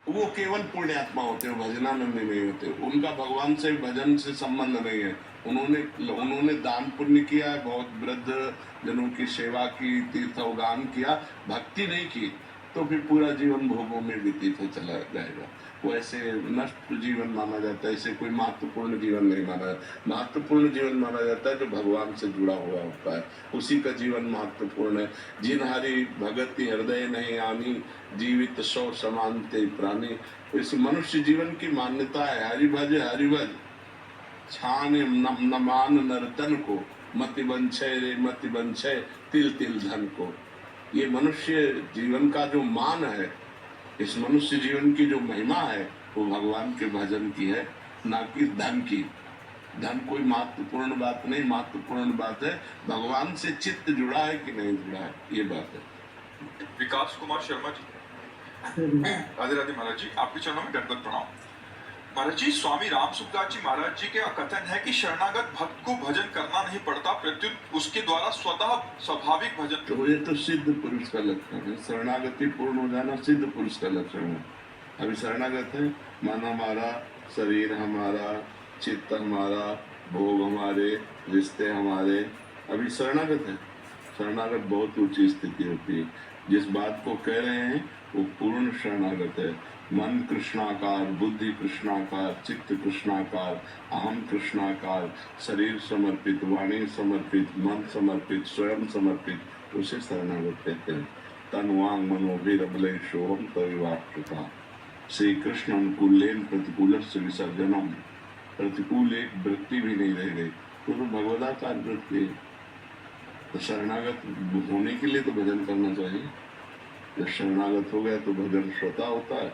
वो केवल पुण्यात्मा होते हैं, भजनानंदी नहीं होते। उनका भगवान से भजन से संबंध नहीं है। उन्होंने दान पुण्य किया, बहुत वृद्ध जनों की सेवा की, तीर्थोगान किया, भक्ति नहीं की तो फिर पूरा जीवन भोगों में व्यतीत हो चला जाएगा। वो ऐसे नष्ट जीवन माना जाता है, ऐसे कोई महत्वपूर्ण जीवन नहीं माना। महत्वपूर्ण जीवन माना जाता है जो भगवान से जुड़ा हुआ होता है, उसी का जीवन महत्वपूर्ण है। जिन हरि भगति हृदय नहीं आनी, जीवित सौ समान ते प्राणी। इस मनुष्य जीवन की मान्यता है, हरिभज हरिभज छान नमान नर्तन को, मति बंछय रे मति बंछय तिल तिल धन को। ये मनुष्य जीवन का जो मान है, इस मनुष्य जीवन की जो महिमा है, वो भगवान के भजन की है, ना कि धन की। धन कोई महत्वपूर्ण बात नहीं, महत्वपूर्ण बात है भगवान से चित्त जुड़ा है कि नहीं जुड़ा है, ये बात है। विकास कुमार शर्मा जी, राधे राधे महाराज जी, आपके चरणों में दंडवत प्रणाम। महाराज जी, स्वामी राम सुखदास जी महाराज जी का कथन है कि शरणागत भक्त को भजन करना नहीं पड़ता, प्रत्युत उसके द्वारा स्वतः स्वाभाविक भजन। तो ये तो सिद्ध पुरुष का लक्षण है, शरणागति पूर्ण हो जाना सिद्ध पुरुष का लक्षण है। अभी शरणागत है, मन हमारा, शरीर हमारा, चित्त हमारा, भोग हमारे, रिश्ते हमारे, अभी शरणागत है। शरणागत बहुत ऊंची स्थिति होती है। जिस बात को कह रहे हैं वो पूर्ण शरणागत है। मन कृष्णाकार, बुद्धि कृष्णाकार, चित्त कृष्णाकार, अहम कृष्णाकार, शरीर समर्पित, वाणी समर्पित, मन समर्पित, स्वयं समर्पित, उसे शरणागत कहते हैं। तन वांग मनोभिरबले सोहम तविवाप्युता। श्री कृष्ण अनुकूलेन प्रतिकूल से विसर्जनम। प्रतिकूल एक वृत्ति भी नहीं रह गई, तो भगवदाकार वृत्ति है। तो शरणागत होने के लिए तो भजन करना चाहिए। जब शरणागत हो गया तो भजन श्रोता होता है,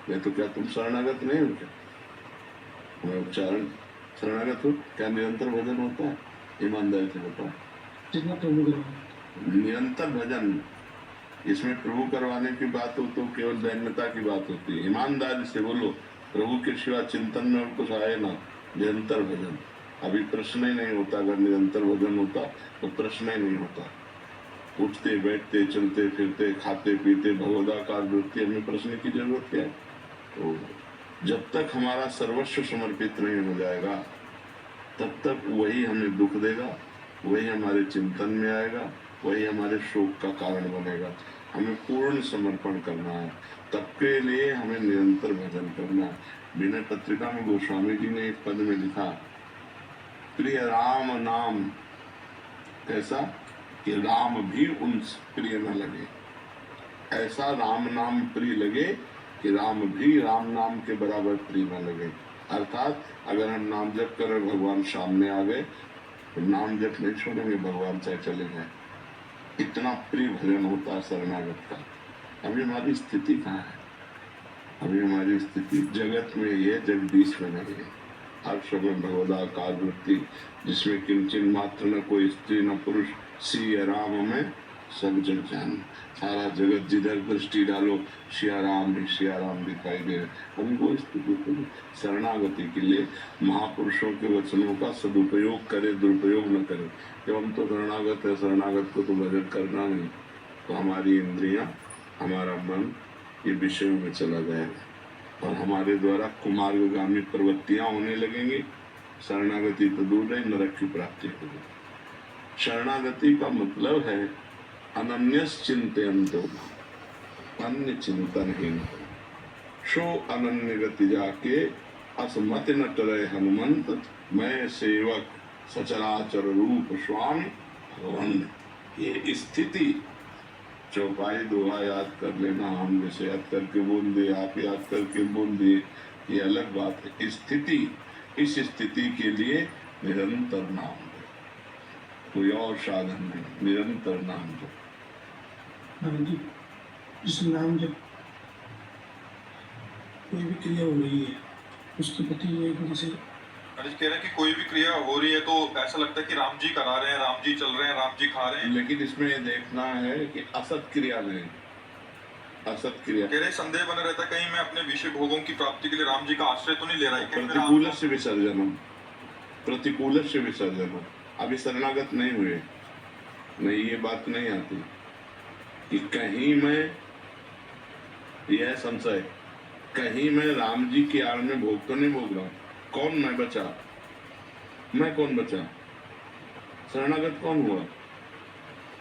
नहीं तो क्या तुम शरणागत नहीं हो क्या? उच्चारण शरणागत हो क्या? निरंतर भजन होता है? ईमानदारी से बताओ। निरंतर भजन, इसमें प्रभु करवाने की बात हो तो केवल दैन्यता की बात होती है। ईमानदारी से बोलो, प्रभु के सिवा चिंतन में और कुछ आए ना, निरंतर भजन। अभी प्रश्न ही नहीं होता, अगर निरंतर भजन होता तो प्रश्न ही नहीं होता। उठते बैठते चलते फिरते खाते पीते भगवदाकार वृत्ति, हमें प्रश्न की जरूरत क्या है? तो जब तक हमारा सर्वस्व समर्पित नहीं हो जाएगा तब तक वही हमें दुख देगा, वही हमारे चिंतन में आएगा, वही हमारे शोक का कारण बनेगा। हमें पूर्ण समर्पण करना है, तब के लिए हमें निरंतर भजन करना है। विनय पत्रिका में गोस्वामी जी ने एक पद में लिखा, प्रिय राम नाम ऐसा कि राम भी उन प्रिय न लगे। ऐसा राम नाम प्रिय लगे कि राम भी राम नाम के बराबर प्रिय न लगे। अर्थात अगर हम नाम जप कर भगवान सामने आ गए तो नाम जप नहीं छोड़ेंगे, भगवान चाहे चले जाए। इतना प्रिय भजन होता है शरणागत का। अभी हमारी स्थिति कहाँ है? अभी हमारी स्थिति जगत में ही है, जगदीश में नहीं है। हर शब्द भगवदाकार वृत्ति, जिसमें किंचन मात्र न कोई स्त्री न पुरुष, सिया राम में सब जग जान। सारा जगत जिधर दृष्टि डालो सिया राम दिखाई दे रहे। हम वो स्थिति को शरणागति के लिए महापुरुषों के वचनों का सदुपयोग करे, दुरुपयोग न करे। जब हम तो शरणागत है, शरणागत को तो भजन करना नहीं, तो हमारी इंद्रियां, हमारा मन ये विषयों में चला जाएगा और हमारे द्वारा कुमार्गामी प्रवृत्तियां होने लगेंगी। शरणागति तो दूर नहीं, नरक की प्राप्ति होगी। शरणागति का मतलब है अनन्यस चिंतयन्तो, अन्य चिंतनहीन। शो अनन्य गति जाके असमति न टरे हनुमंत, मैं सेवक सचराचर रूप स्वामी भगवान। ये स्थिति चौपाई दोहा याद कर लेना, हम जैसे याद करके बोल दिए, आप याद करके बोल दिए, ये अलग बात है। स्थिति, इस स्थिति के लिए निरंतर नाम दो, कोई और साधन नहीं, निरंतर नाम दो। जिस नाम जब कोई भी क्रिया हो रही है उसके प्रति जैसे कह रहे हैं कि कोई भी क्रिया हो रही है तो ऐसा लगता है कि राम जी करा रहे हैं, राम जी चल रहे हैं, राम जी खा रहे हैं। लेकिन इसमें देखना है कि असत क्रिया नहीं, असत क्रिया। कह रहे संदेह बना रहता है, कहीं मैं अपने विषय भोगों की प्राप्ति के लिए राम जी का आश्रय तो नहीं ले रहा है, कहीं मेरा प्रतिकूल से विसर्जनम, प्रतिकूल से विसर्जनम। अभी शरणागत नहीं हुए, नहीं ये बात नहीं आती कि कहीं मैं, यह संशय, कहीं मैं राम जी की आड़ में भोग तो नहीं भोग रहा हूं। कौन मैं बचा? मैं कौन बचा? शरणागत कौन हुआ?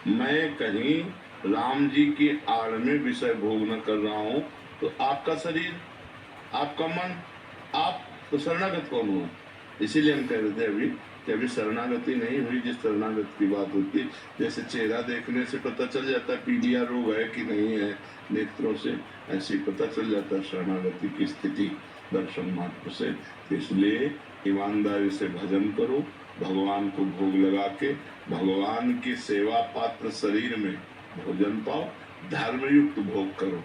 मैं कहीं राम जी की आड़ में विषय भोग न कर रहा हूं, तो आपका शरीर, आपका मन, आप तो शरणागत कौन हुआ? इसीलिए हम कह रहे थे अभी कि अभी शरणागति नहीं हुई। जिस शरणागत की बात होती है, जैसे चेहरा देखने से पता चल जाता है पीलिया रोग है कि नहीं है, नेत्रों से ऐसे ही पता चल जाता है शरणागति की स्थिति दर्शन मात्र से। इसलिए ईमानदारी से भजन करो, भगवान को भोग लगा के भगवान की सेवा पात्र शरीर में भोजन पाओ, धर्मयुक्त भोग करो।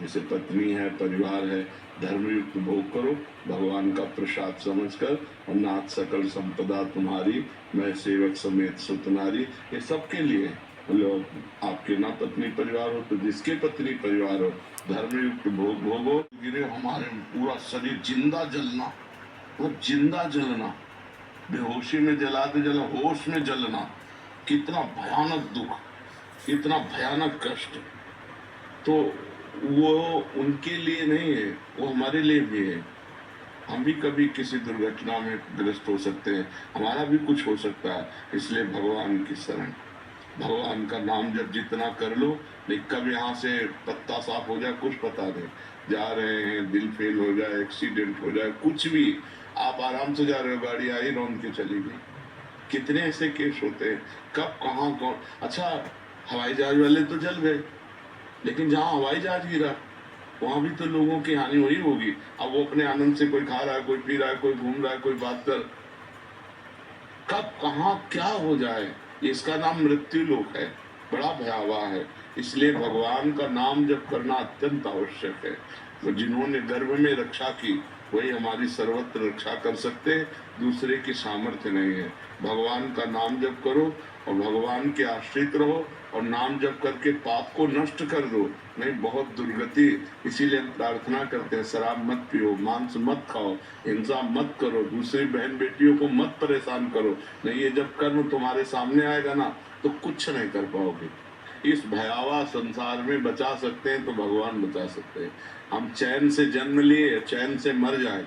जैसे पत्नी है, परिवार है, धर्मयुक्त भोग करो, भगवान का प्रसाद समझकर। और नाथ सकल संपदा तुम्हारी, मैं सेवक समेत सुतनारी, ये सबके लिए। मतलब आपके ना पत्नी परिवार हो तो जिसके पत्नी परिवार हो, धर्मयुक्त भोग भोगो। गिरे हमारे पूरा शरीर जिंदा जलना, वो जिंदा जलना, बेहोशी में जलाते जला होश में जलना, कितना भयानक दुख, कितना भयानक कष्ट। तो वो उनके लिए नहीं है, वो हमारे लिए भी है। हम भी कभी किसी दुर्घटना में ग्रस्त हो सकते हैं, हमारा भी कुछ हो सकता है। इसलिए भगवान की शरण, भगवान का नाम जब जितना कर लो, नहीं कब यहाँ से पत्ता साफ हो जाए कुछ पता नहीं। जा रहे हैं, दिल फेल हो जाए, एक्सीडेंट हो जाए, कुछ भी, आप आराम से जा रहे हो, गाड़ी आई रौंद के चली गई। कितने ऐसे केस होते हैं, कब कहाँ कौन। अच्छा, हवाई जहाज वाले तो जल गए, लेकिन जहाँ हवाई जहाज गिरा वहां भी तो लोगों की हानि हुई होगी। अब वो अपने आनंद से, कोई खा रहा है, कोई पी रहा है, कोई घूम रहा है, कोई बात कर, कब कहाँ क्या हो जाए, इसका नाम मृत्यु लोक है, बड़ा भयावह है। इसलिए भगवान का नाम जप करना अत्यंत आवश्यक है। तो जिन्होंने गर्भ में रक्षा की वही हमारी सर्वत्र रक्षा कर सकते हैं, दूसरे की सामर्थ्य नहीं है। भगवान का नाम जप करो और भगवान के आश्रित रहो और नाम जप करके पाप को नष्ट कर दो, नहीं बहुत दुर्गति। इसीलिए हम प्रार्थना करते हैं, शराब मत पियो, मांस मत खाओ, हिंसा मत करो, दूसरी बहन बेटियों को मत परेशान करो। नहीं, ये जब कर्म तुम्हारे सामने आएगा ना तो कुछ नहीं कर पाओगे। इस भयावह संसार में बचा सकते हैं तो भगवान बचा सकते हैं। हम चैन से जन्म लिए, चैन से मर जाए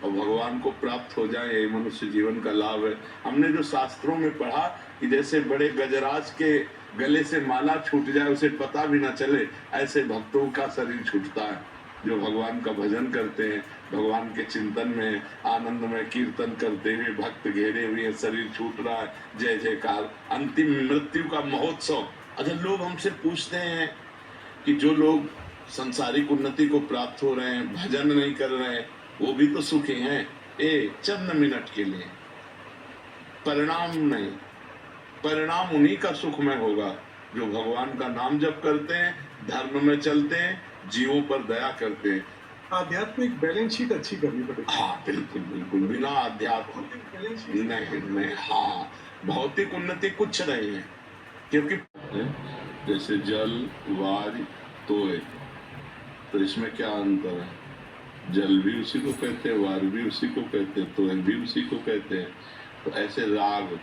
और भगवान को प्राप्त हो जाए, यही मनुष्य जीवन का लाभ है। हमने जो शास्त्रों में पढ़ा कि जैसे बड़े गजराज के गले से माला छूट जाए, उसे पता भी ना चले, ऐसे भक्तों का शरीर छूटता है जो भगवान का भजन करते हैं, भगवान के चिंतन में आनंद में कीर्तन करते हुए भक्त घेरे हुए, शरीर छूट रहा है, जय जयकार, अंतिम मृत्यु का महोत्सव। अच्छा, लोग हमसे पूछते हैं कि जो लोग संसारिक उन्नति को प्राप्त हो रहे हैं, भजन नहीं कर रहे हैं, वो भी तो सुखी हैं। चंद मिनट के लिए, परिणाम नहीं, परिणाम उन्हीं का सुखमय होगा जो भगवान का नाम जप करते हैं, धर्म में चलते हैं, जीवों पर दया करते हैं। आध्यात्मिक बैलेंस शीट अच्छी करनी पड़ेगी। हाँ बिल्कुल बिल्कुल, बिना अध्यात्म नहीं, हाँ भौतिक उन्नति कुछ नहीं है। क्योंकि जैसे जल, वार, तोय, तो इसमें क्या अंतर है? जल भी उसी को कहते हैं, वार भी उसी को कहते हैं, तोय भी उसी को कहते हैं। तो ऐसे राग,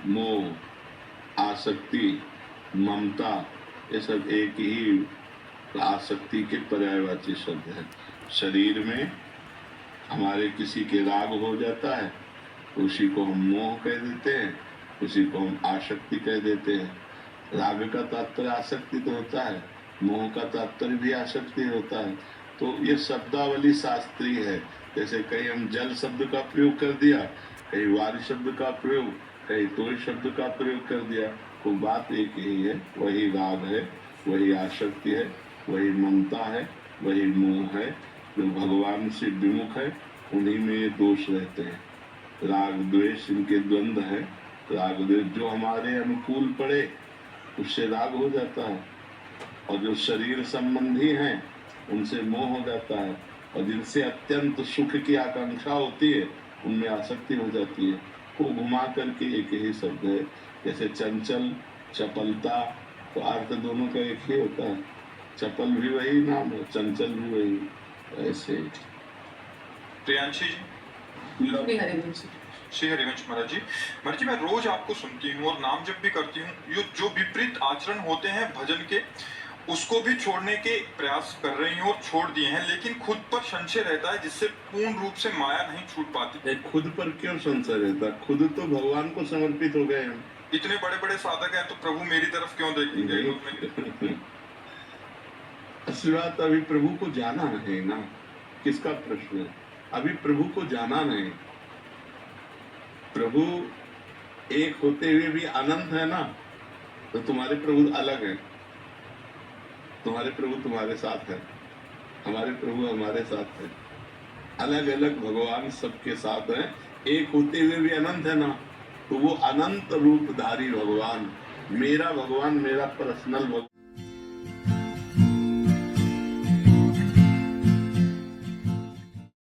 मोह, आसक्ति, ममता, ये सब एक ही आसक्ति के पर्यायवाची शब्द है। शरीर में हमारे किसी के राग हो जाता है, उसी को हम मोह कह देते हैं, उसी को हम आसक्ति कह देते हैं। राग का तात्पर्य आसक्ति तो होता है, मोह का तात्पर्य भी आसक्ति होता है। तो ये शब्दावली शास्त्रीय है। जैसे कहीं हम जल शब्द का प्रयोग कर दिया, कहीं वार शब्द का प्रयोग, कहीं तोय शब्द का प्रयोग कर दिया, तो बात एक ही है, वही राग है, वही आसक्ति है, वही ममता है, वही मोह है। जो भगवान से विमुख है उन्हीं में ये दोष रहते हैं। राग द्वेष इनके द्वंद्व है। राग द्वेष जो हमारे अनुकूल पड़े उससे राग हो जाता है, और जो शरीर संबंधी हैं उनसे मोह हो जाता है, और जिनसे अत्यंत सुख की आकांक्षा होती है उनमें आसक्ति हो जाती है। को घुमा करके एक ही शब्द है। जैसे चंचल, चपलता, तो अर्थ दोनों का एक ही होता है। चपल भी वही नाम है, चंचल भी वही, ऐसे प्रियांशी जी। श्री हरिवंश श्री हरिवंश महाराज जी। महाराज जी, मैं रोज आपको सुनती हूँ और नाम जब भी करती हूँ, ये जो विपरीत आचरण होते हैं भजन के, उसको भी छोड़ने के प्रयास कर रही हैं और छोड़ दिए हैं, लेकिन खुद पर संशय रहता है जिससे पूर्ण रूप से माया नहीं छूट पाती। खुद पर क्यों संशय रहता? खुद तो भगवान को समर्पित हो गए हम। इतने बड़े बड़े साधक हैं तो प्रभु मेरी तरफ क्यों देखेंगे? असली बात अभी प्रभु को जाना है ना, किसका प्रश्न है? अभी प्रभु को जाना नहीं। प्रभु एक होते हुए भी अनंत है ना, तो तुम्हारे प्रभु अलग है। तुम्हारे प्रभु तुम्हारे साथ है, हमारे प्रभु हमारे साथ है। अलग अलग भगवान सबके साथ है, एक होते हुए भी अनंत है ना, तो वो अनंत रूपधारी भगवान, मेरा भगवान, मेरा पर्सनल भगवान।